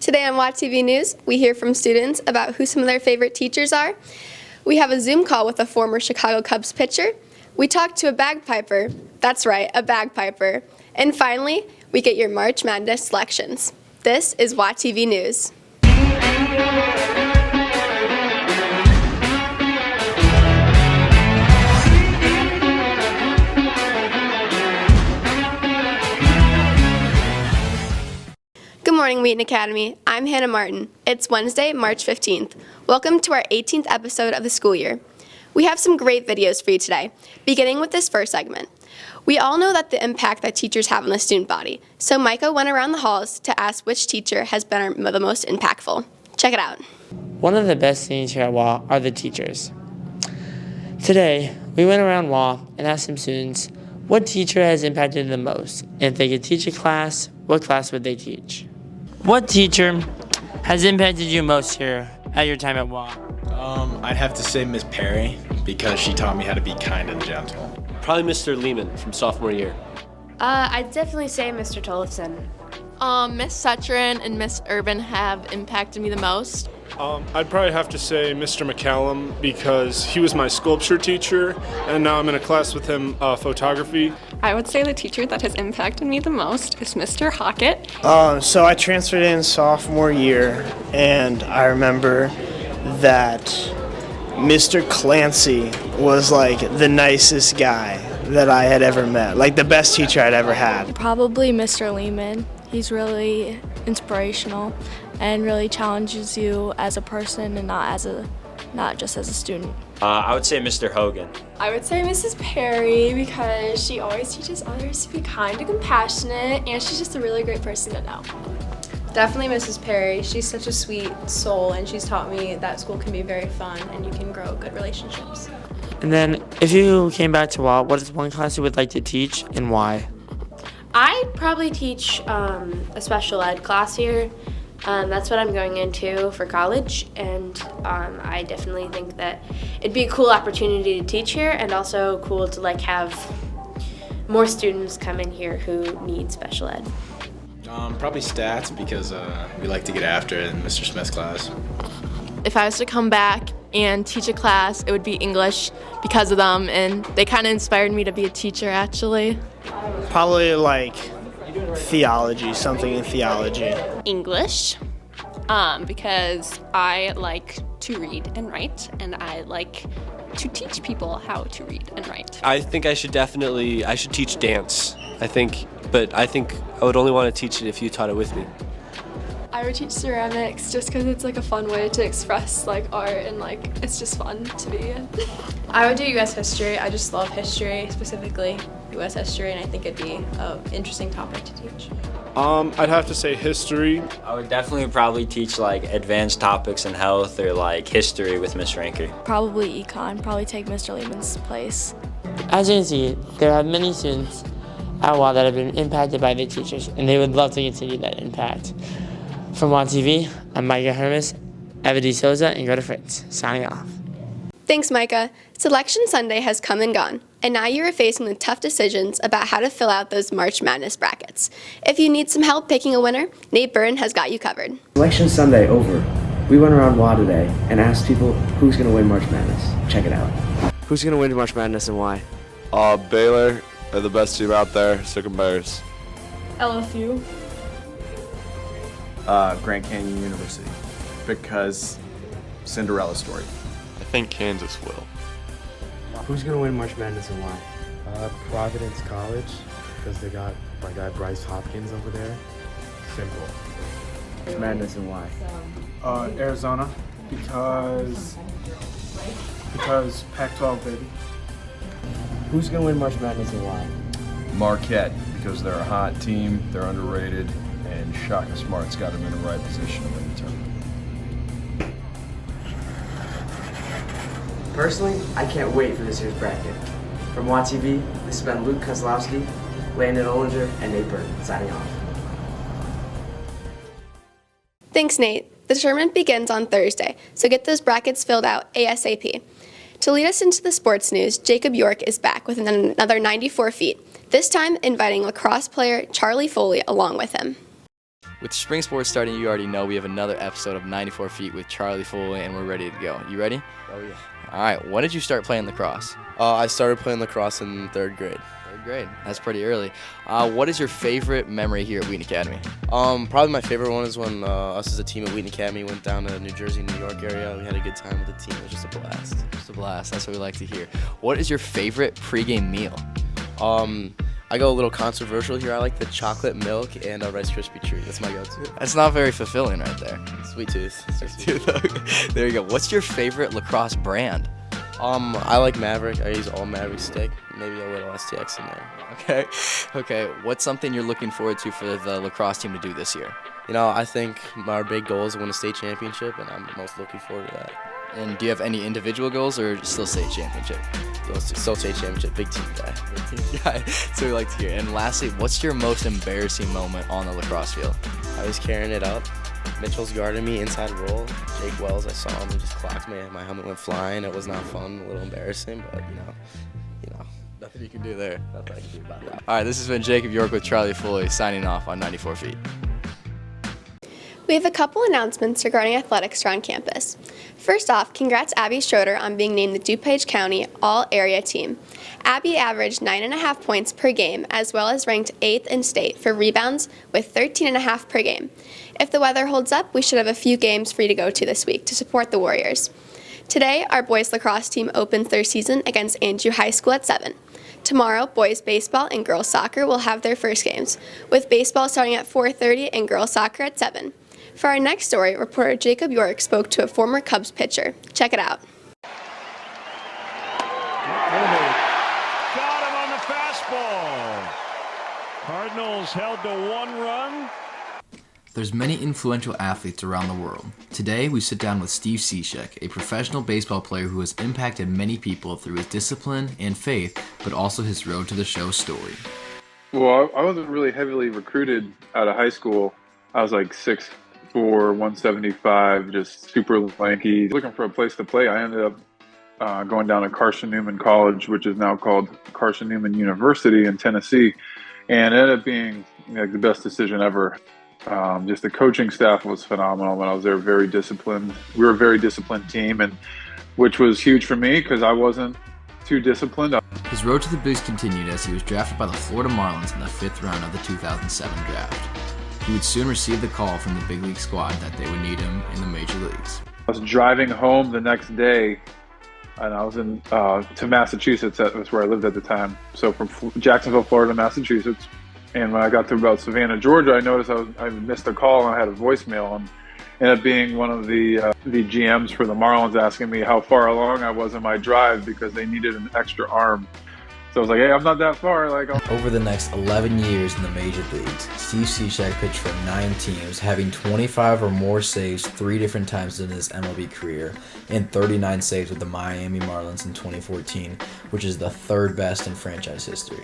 Today on WATv News, we hear from students about who some of their favorite teachers are. We have a Zoom call with a former Chicago Cubs pitcher. We talk to a bagpiper. That's right, a bagpiper. And finally, we get your March Madness selections. This is WATv News. Good morning, Wheaton Academy. I'm Hannah Martin. It's Wednesday, March 15th. Welcome to our 18th episode of the school year. We have some great videos for you today, beginning with this first segment. We all know that the impact that teachers have on the student body, so Micah went around the halls to ask which teacher has been the most impactful. Check it out. One of the best things here at WA are the teachers. Today, we went around WA and asked some students what teacher has impacted them the most, and if they could teach a class, what class would they teach? What teacher has impacted you most here at your time at WA? I'd have to say Miss Perry, because she taught me how to be kind and gentle. Probably Mr. Lehman from sophomore year. I'd definitely say Mr. Tollefson. Miss Setrin and Miss Urban have impacted me the most. I'd probably have to say Mr. McCallum because he was my sculpture teacher, and now I'm in a class with him, photography. I would say the teacher that has impacted me the most is Mr. Hockett. So I transferred in sophomore year, and I remember that Mr. Clancy was like the nicest guy that I had ever met, like the best teacher I'd ever had. Probably Mr. Lehman. He's really inspirational and really challenges you as a person and not just as a student. I would say Mr. Hogan. I would say Mrs. Perry because she always teaches others to be kind and compassionate, and she's just a really great person to know. Definitely Mrs. Perry. She's such a sweet soul, and she's taught me that school can be very fun and you can grow good relationships. And then, if you came back to WA, what is one class you would like to teach and why? I'd probably teach a special ed class here. That's what I'm going into for college, and I definitely think that it'd be a cool opportunity to teach here, and also cool to have more students come in here who need special ed. Probably stats because we like to get after it in Mr. Smith's class. If I was to come back and teach a class, it would be English because of them, and they kind of inspired me to be a teacher, actually. Probably theology, something in theology. English, because I like to read and write, and I like to teach people how to read and write. I think I should teach dance. But I think I would only want to teach it if you taught it with me. I would teach ceramics just because it's a fun way to express art, and it's just fun to be in. I would do U.S. history. I just love history, specifically U.S. history, and I think it'd be an interesting topic to teach. I'd have to say history. I would definitely probably teach advanced topics in health or history with Miss Ranker. Probably econ, probably take Mr. Lehman's place. As you can see, there are many students at WA that have been impacted by their teachers, and they would love to continue that impact. From WATv, I'm Micah Hermes, Eva D. Souza, and Greta Fritz, signing off. Thanks, Micah. Selection Sunday has come and gone, and now you are facing the tough decisions about how to fill out those March Madness brackets. If you need some help picking a winner, Nate Burton has got you covered. Selection Sunday over. We went around WA today and asked people who's going to win March Madness. Check it out. Who's going to win March Madness and why? Baylor are the best team out there, Sickle Bears. LSU. Grand Canyon University, because Cinderella story. I think Kansas will. Who's going to win March Madness and why? Providence College, because they got my guy Bryce Hopkins over there. Simple. Madness and why? Arizona, because Pac-12, baby. Who's going to win March Madness and why? Marquette, because they're a hot team, they're underrated, and Shaka Smart's got them in the right position to win the tournament. Personally, I can't wait for this year's bracket. From WATv, this has been Luke Kozlowski, Landon Ollinger, and Nate Burton, signing off. Thanks, Nate. The tournament begins on Thursday, so get those brackets filled out ASAP. To lead us into the sports news, Jacob York is back with another 94 feet, this time inviting lacrosse player Charlie Foley along with him. With spring sports starting, you already know we have another episode of 94 Feet with Charlie Foley, and we're ready to go. You ready? Oh, yeah. All right, when did you start playing lacrosse? I started playing lacrosse in 3rd grade. 3rd grade. That's pretty early. What is your favorite memory here at Wheaton Academy? Probably my favorite one is when us as a team at Wheaton Academy went down to New Jersey, New York area. We had a good time with the team. It was just a blast. Just a blast. That's what we like to hear. What is your favorite pregame meal? I go a little controversial here. I like the chocolate milk and a Rice Krispie treat. That's my go-to. That's not very fulfilling right there. Sweet tooth. There you go. What's your favorite lacrosse brand? I like Maverick. I use all Maverick stick. Maybe a little STX in there. Okay. What's something you're looking forward to for the lacrosse team to do this year? You know, I think our big goal is to win a state championship, and I'm most looking forward to that. And do you have any individual goals or still state championship? Still state championship. Big team guy. So we like to hear. And lastly, what's your most embarrassing moment on the lacrosse field? I was carrying it up. Mitchell's guarding me inside roll. Jake Wells, I saw him. He just clocked me. My helmet went flying. It was not fun. A little embarrassing, but you know. Nothing you can do there. Nothing I can do about that. All right, this has been Jacob York with Charlie Foley signing off on 94 Feet. We have a couple announcements regarding athletics around campus. First off, congrats Abby Schroeder on being named the DuPage County All-Area Team. Abby averaged 9.5 points per game, as well as ranked 8th in state for rebounds with 13.5 per game. If the weather holds up, we should have a few games free to go to this week to support the Warriors. Today, our boys lacrosse team opens their season against Andrew High School at 7. Tomorrow, boys baseball and girls soccer will have their first games, with baseball starting at 4:30 and girls soccer at 7. For our next story, reporter Jacob York spoke to a former Cubs pitcher. Check it out. Got him on the fastball. Cardinals held to 1 run. There's many influential athletes around the world. Today, we sit down with Steve Cishek, a professional baseball player who has impacted many people through his discipline and faith, but also his road to the show story. Well, I wasn't really heavily recruited out of high school. I was like 6'4", 175, just super lanky. Looking for a place to play, I ended up going down to Carson Newman College, which is now called Carson Newman University in Tennessee, and it ended up being like the best decision ever. Just the coaching staff was phenomenal when I was there, very disciplined. We were a very disciplined team, and which was huge for me because I wasn't too disciplined. His road to the bigs continued as he was drafted by the Florida Marlins in the 5th round of the 2007 draft. He would soon receive the call from the big league squad that they would need him in the major leagues. I was driving home the next day, and I was in to Massachusetts. That was where I lived at the time. So from Jacksonville, Florida, to Massachusetts. And when I got to about Savannah, Georgia, I noticed I missed a call and I had a voicemail. And ended up being one of the GMs for the Marlins asking me how far along I was in my drive because they needed an extra arm. So I was like, hey, I'm not that far. Over the next 11 years in the major leagues, Steve Cishek pitched for 9 teams, having 25 or more saves 3 different times in his MLB career, and 39 saves with the Miami Marlins in 2014, which is the 3rd best in franchise history.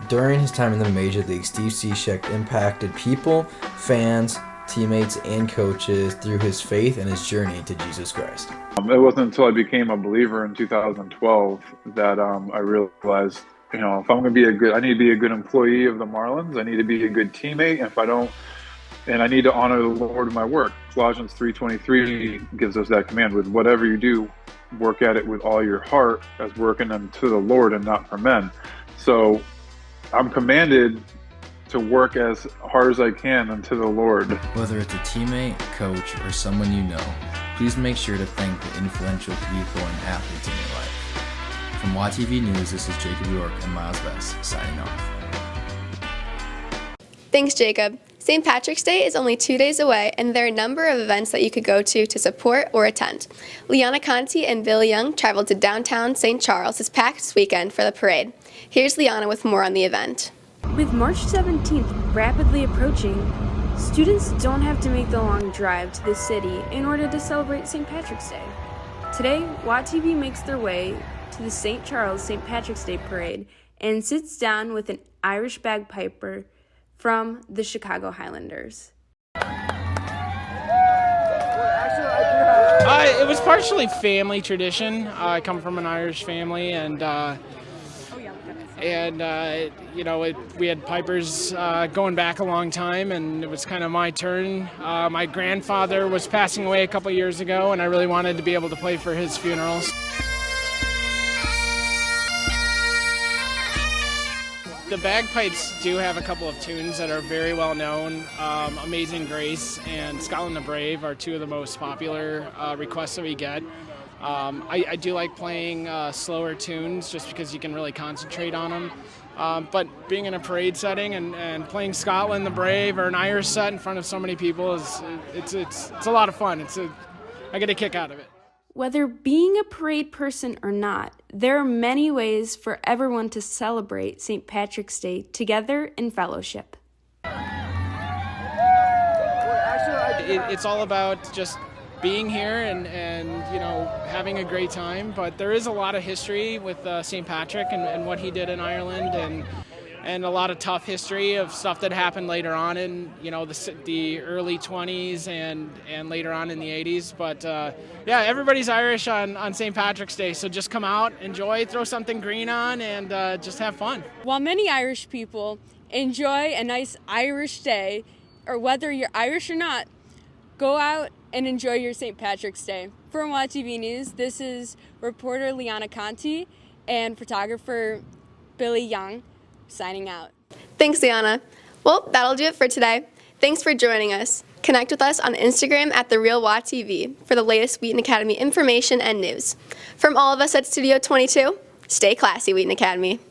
During his time in the major leagues, Steve Cishek impacted people, fans, teammates, and coaches through his faith and his journey to Jesus Christ. It wasn't until I became a believer in 2012 that I realized, if I'm going to be I need to be a good employee of the Marlins. I need to be a good teammate. And I need to honor the Lord in my work. Colossians 3:23 gives us that command: with whatever you do, work at it with all your heart as working unto the Lord and not for men. So I'm commanded to work as hard as I can unto the Lord. Whether it's a teammate, coach, or someone you know, please make sure to thank the influential people and athletes in your life. From WATv News, this is Jacob York and Miles Best, signing off. Thanks, Jacob. St. Patrick's Day is only 2 days away, and there are a number of events that you could go to support or attend. Liana Conti and Bill Young traveled to downtown St. Charles this past weekend for the parade. Here's Liana with more on the event. With March 17th rapidly approaching, students don't have to make the long drive to the city in order to celebrate St. Patrick's Day. Today, WATv makes their way to the St. Charles St. Patrick's Day Parade and sits down with an Irish bagpiper from the Chicago Highlanders. It was partially family tradition. I come from an Irish family, and and we had pipers going back a long time, and it was kind of my turn. My grandfather was passing away a couple years ago, and I really wanted to be able to play for his funerals. The bagpipes do have a couple of tunes that are very well known. Amazing Grace and Scotland the Brave are two of the most popular requests that we get. I do like playing slower tunes just because you can really concentrate on them. But being in a parade setting and playing Scotland the Brave or an Irish set in front of so many people it's a lot of fun. I get a kick out of it. Whether being a parade person or not, there are many ways for everyone to celebrate St. Patrick's Day together in fellowship. It's all about just being here and having a great time, but there is a lot of history with St. Patrick and what he did in Ireland, and a lot of tough history of stuff that happened later on in the early 20s and later on in the 80s. But everybody's Irish on St. Patrick's Day, so just come out, enjoy, throw something green on, and just have fun. While many Irish people enjoy a nice Irish day, or whether you're Irish or not, go out and enjoy your St. Patrick's Day. For WATv News, this is reporter Liana Conti and photographer Billy Young signing out. Thanks, Liana. Well, that'll do it for today. Thanks for joining us. Connect with us on Instagram at @TheRealWATv for the latest Wheaton Academy information and news. From all of us at Studio 22, stay classy, Wheaton Academy.